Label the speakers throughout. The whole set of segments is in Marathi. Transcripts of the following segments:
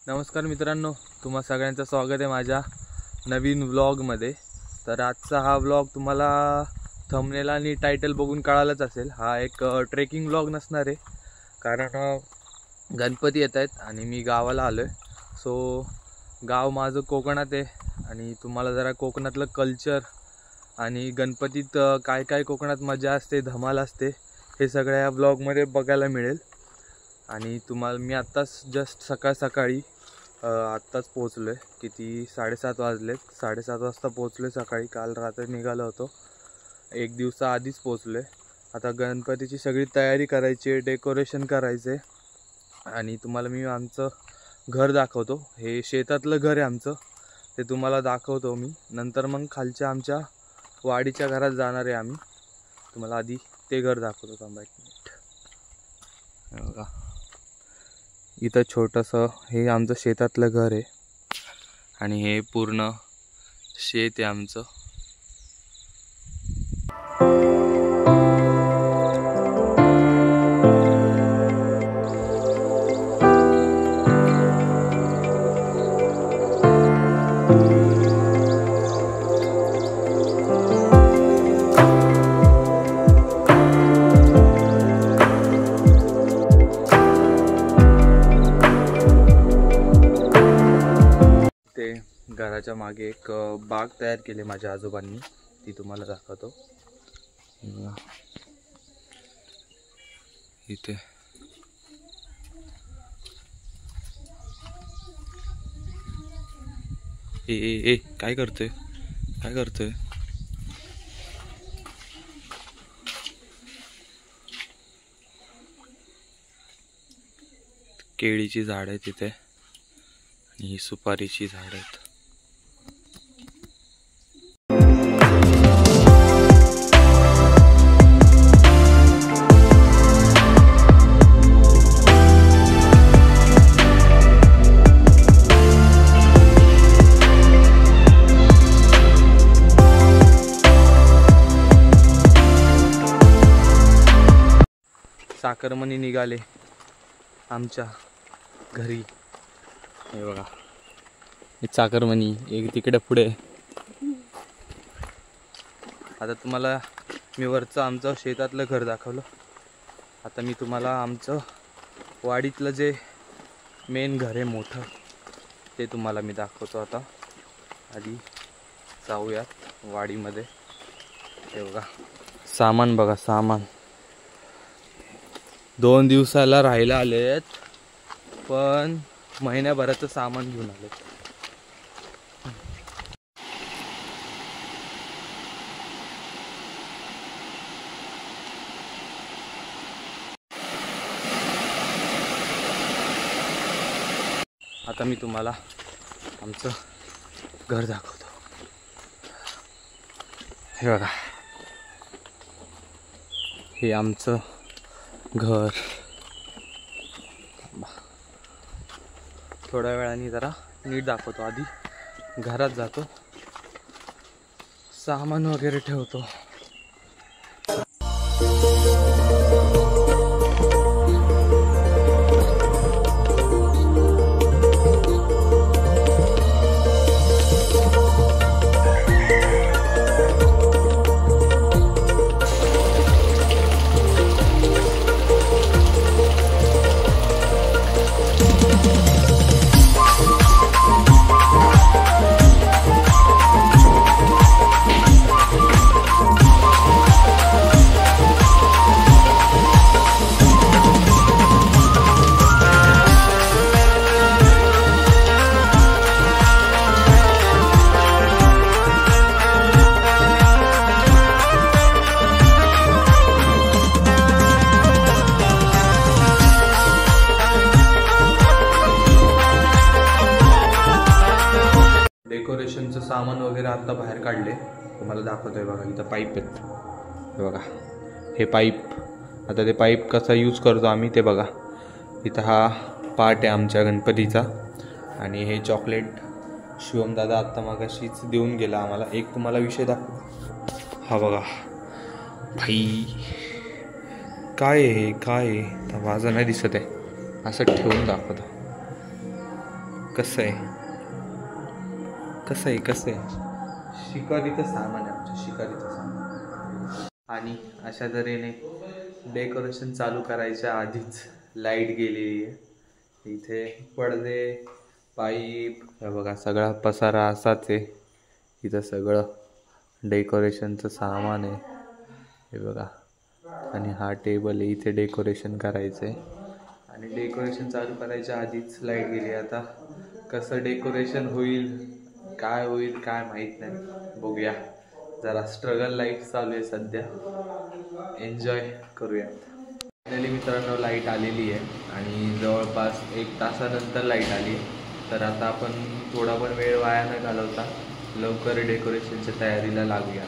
Speaker 1: नमस्कार मित्रांनो, तुम्हा सगळ्यांचं स्वागत आहे माझ्या नवीन व्लॉगमध्ये। तर आजचा हा व्लॉग तुम्हाला थंबनेल आणि टायटल बघून कळालंच असेल, हा एक ट्रेकिंग व्लॉग नसणार आहे, कारण गणपती येत आहेत आणि मी गावाला आलो आहे। सो गाव माझं कोकणात आहे आणि तुम्हाला जरा कोकणातलं कल्चर आणि गणपतीत काय काय कोकणात मजा असते, धमाल असते, हे सगळं या व्लॉगमध्ये बघायला मिळेल। आणि तुम्हाला मी आत्ताच जस्ट सकाळी आत्ताच पोचलो आहे। किती 7:30 वाजलेत, 7:30 वाजता पोचलो आहे सकाळी। काल रात्री निघालो होतो, एक दिवसा आधीच पोचलो आहे। आता गणपतीची सगळी तयारी करायची, डेकोरेशन करायचे आणि तुम्हाला मी आमचं घर दाखवतो। हे शेतातलं घर आहे आमचं, ते तुम्हाला दाखवतो मी नंतर। मग खालच्या आमच्या वाडीच्या घरात जाणार आहे आम्ही, तुम्हाला आधी ते घर दाखवतो। थांबा एक मिनिट। बघा इथं छोटंसं हे आमचं शेतातलं घर आहे आणि हे पूर्ण शेत आहे आमचं। घराच्या मागे एक बाग तयार केली माझ्या आजोबांनी, ती तुम्हाला दाखवतो। इथे ए काय करतोय, काय करतोय? केळीची झाड आहे तिथे आणि ही सुपारीची झाड आहेत। साखरमणी निघाले आमच्या घरी, हे बघा एक साखरमणी, एक तिकडे पुढे। आता तुम्हाला मी वरचं आमचं शेतातलं घर दाखवलं, आता मी तुम्हाला आमचं वाडीतलं जे मेन घर आहे मोठं, ते तुम्हाला मी दाखवतो। आता आधी जाऊयात वाडीमध्ये। हे बघा सामान, बघा सामान 2 दिवसाला राहायला आलेत, पण महिन्याभराचं सामान घेऊन आले। आता मी तुम्हाला आमचं घर दाखवतो। हे बघा, हे आमचं घर। थोड्या वेळाने जरा नीट दाखवतो, आधी घरात जातो, सामान वगैरे ठेवतो। डेकोरेशनचं सामान वगैरे आता बाहेर काढले, तुम्हाला दाखवतोय। बघा इथं पाईप आहेत, हे बघा हे पाईप। आता ते पाईप कसा यूज करतो आम्ही ते बघा। इथं हा पार्ट आहे आमच्या गणपतीचा आणि हे चॉकलेट शिवम दादा आत्ता मागाशीच देऊन गेला आम्हाला। एक तुम्हाला विषय दाखव, हा बघा भाई काय आहे, काय आहे? माझं नाही दिसत आहे, असं ठेवून दाखवतो। कसं आहे कसं आहे कसं आहे शिकारीचं सामान आहे आमच्या शिकारीचं सामान. आणि अशा तऱ्हेने डेकोरेशन चालू करायच्या आधीच लाईट गेलेली आहे. इथे पडदे पाईप हे बघा सगळा पसारा असाच आहे. इथं सगळं डेकोरेशनचं सामान आहे हे बघा. आणि हा टेबल आहे, इथे डेकोरेशन करायचं आहे. आणि डेकोरेशन चालू करायच्या आधीच लाईट गेली. आता कसं डेकोरेशन होईल काय होईल काय माहीत नाही, बघूया. जरा स्ट्रगल लाईफ चालू आहे सध्या, एन्जॉय करूया. फायनली मित्रांनो लाईट आलेली आहे आणि जवळपास 1 तासानंतर लाईट आली. तर आता आपण थोडा पण वेळ वाया न घालवता लवकर डेकोरेशनच्या तयारीला लागूया.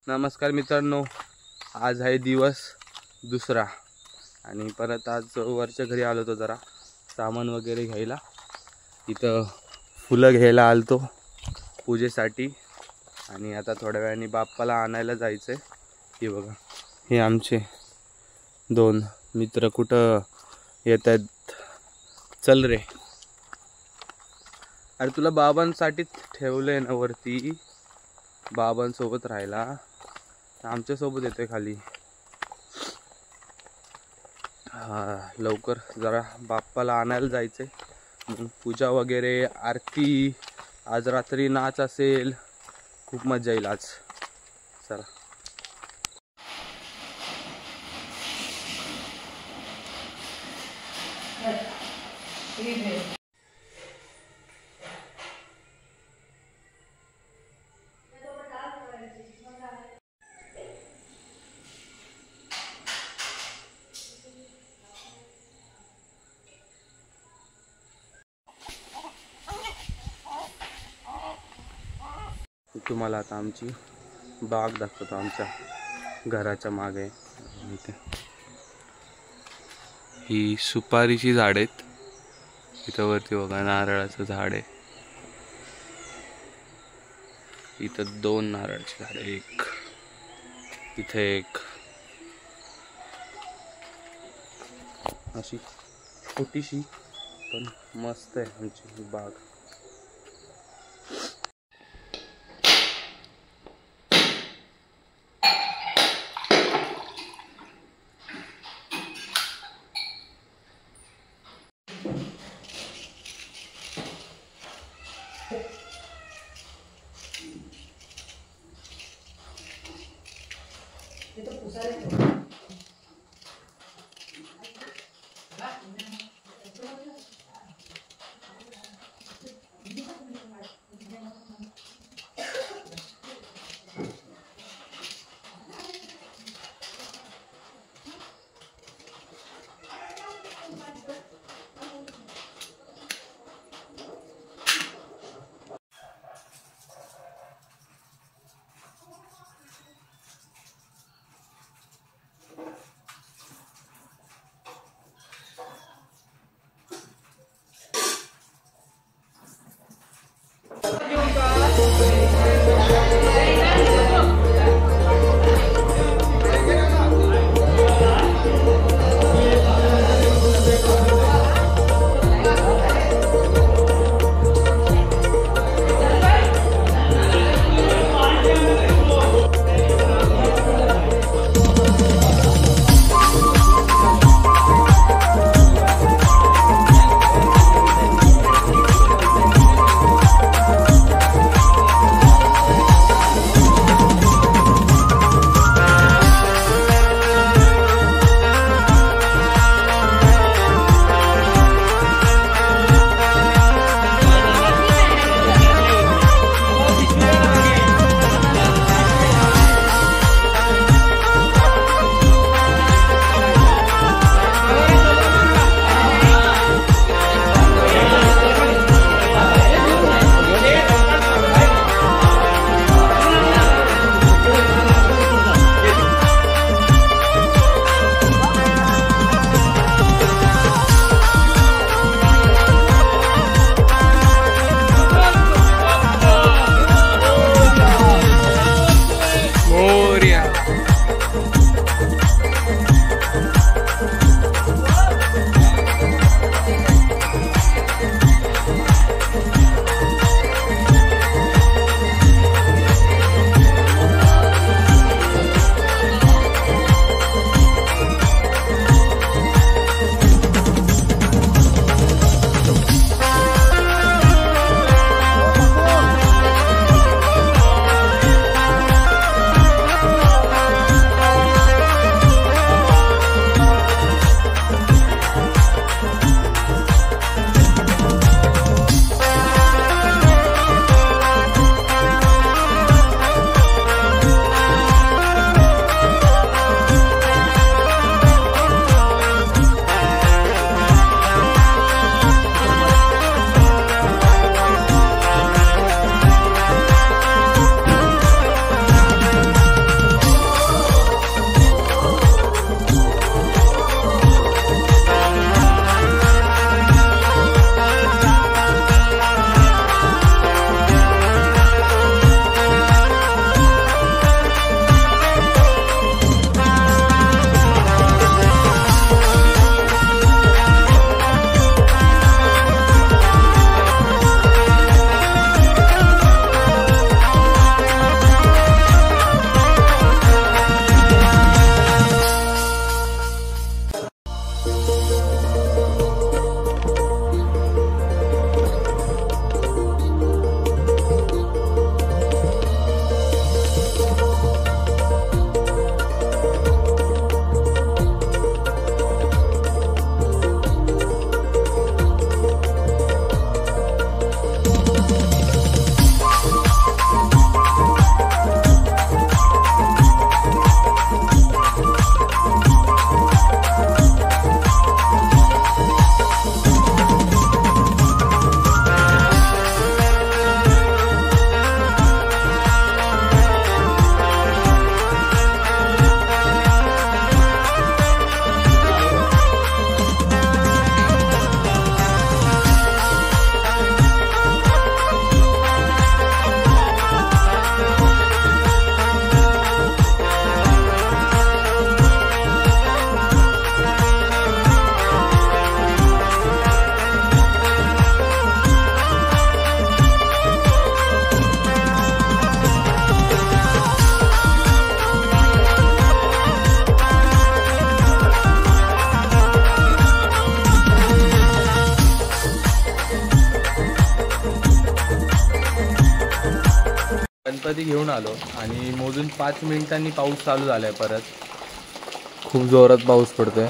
Speaker 1: नमस्कार मित्रांनो, आज आहे दिवस दुसरा आणि परत आज वरच्या घरी आलो होतो जरा सामान वगैरे घ्यायला. इथं फुलं घ्यायला आलतो पूजेसाठी आणि आता थोड्या वेळाने बाप्पाला आणायला जायचं आहे. हे बघा हे आमचे 2 मित्र कुठं येत आहेत. चल रे, अरे तुला बाबांसाठीच ठेवलंय ना वरती, बाबांसोबत राहायला. आमच्यासोबत येतोय खाली. हा लवकर जरा बाप्पाला आणायला जायचंय. मग पूजा वगैरे आरती, आज रात्री नाच असेल, खूप मजा येईल आज. चला तुम्हाला आता आमची बाग दाखवतो आमच्या घराच्या मागे. इथे ही सुपारीची झाड आहेत. इथं वरती बघा नारळाचं झाड आहे. इथं 2 नारळाची झाड, एक इथे एक. अशी छोटीशी पण मस्त आहे आमची बाग. गणपती घेऊन आलो आणि मोजून 5 मिनिटांनी पाऊस चालू झालाय. परत खूप जोरात पाऊस पडतोय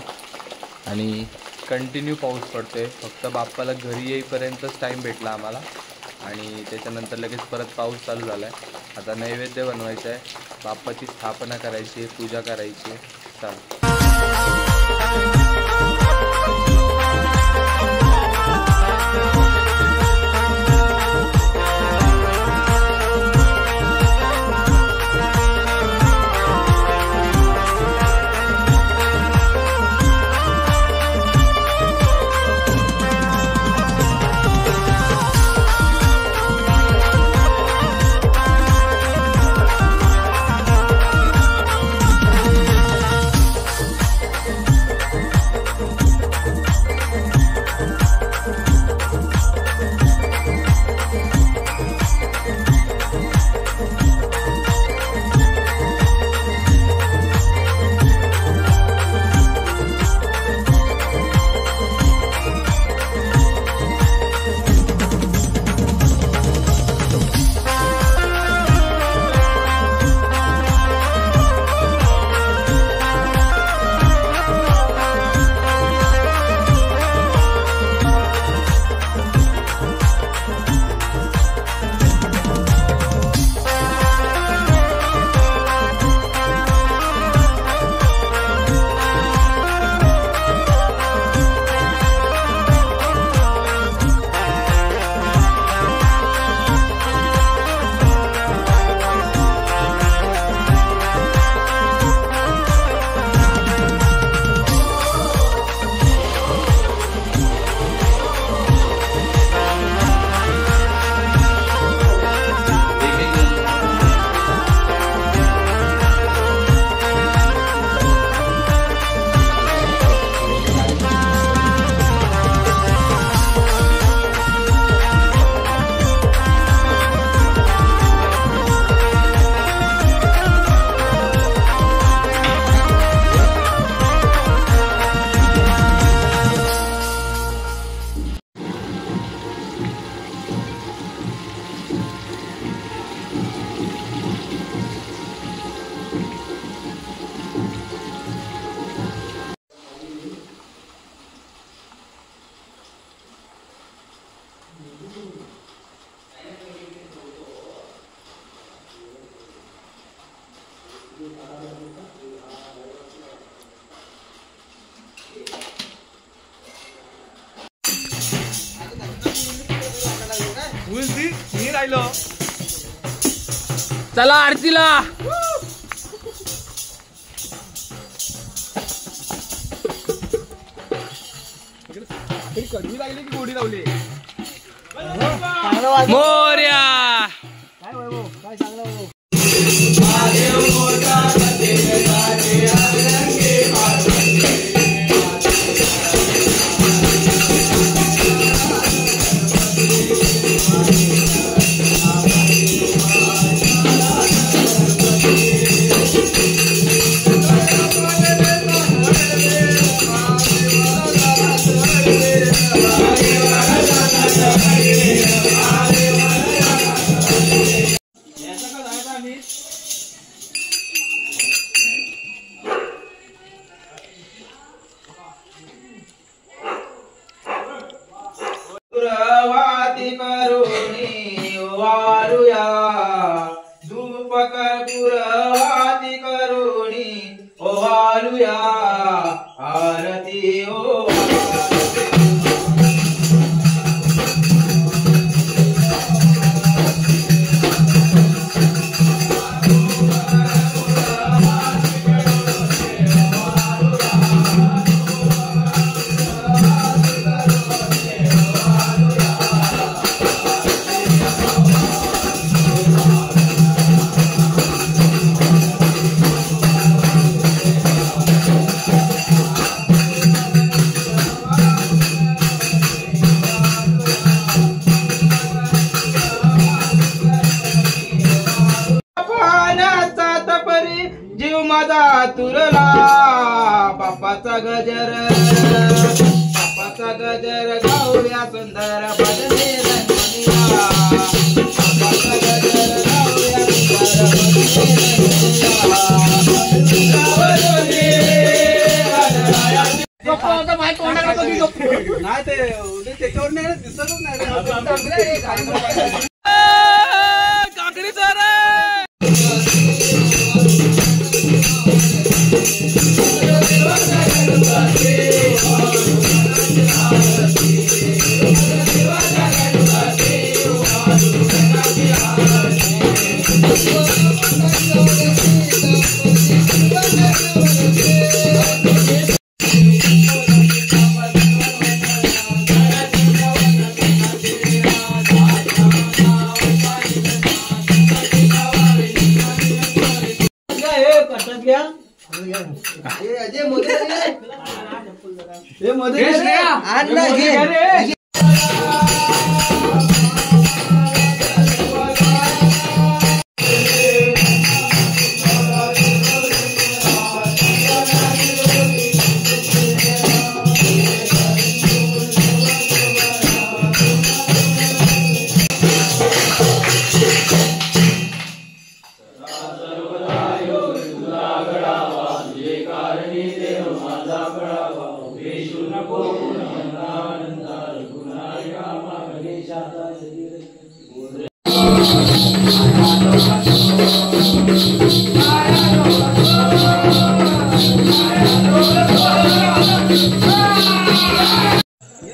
Speaker 1: आणि कंटिन्यू पाऊस पडतोय. फक्त बाप्पाला घरी येईपर्यंतच टाईम भेटला आम्हाला आणि त्याच्यानंतर लगेच परत पाऊस चालू झालाय. आता नैवेद्य बनवायचा आहे, बाप्पाची स्थापना करायची, पूजा करायची. चला.
Speaker 2: चला आरतीला. मोर्या
Speaker 3: वाती करुणी ओवाळूया धूप कर्पूर वाती करुणी ओवाळूया आरती जीव माझा तुरला बाप्पाचा गजर गाऊया सुंदर भजने रंगनिया बाप्पाचा गजर गाऊया सुंदर नाही ते त्याच्यावर नाही दिसतच नाही
Speaker 2: काकडी sir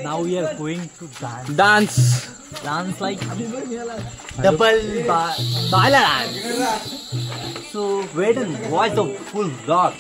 Speaker 4: Now we are going to
Speaker 2: dance
Speaker 4: dance like double bala dance. So wait and watch the full vlog.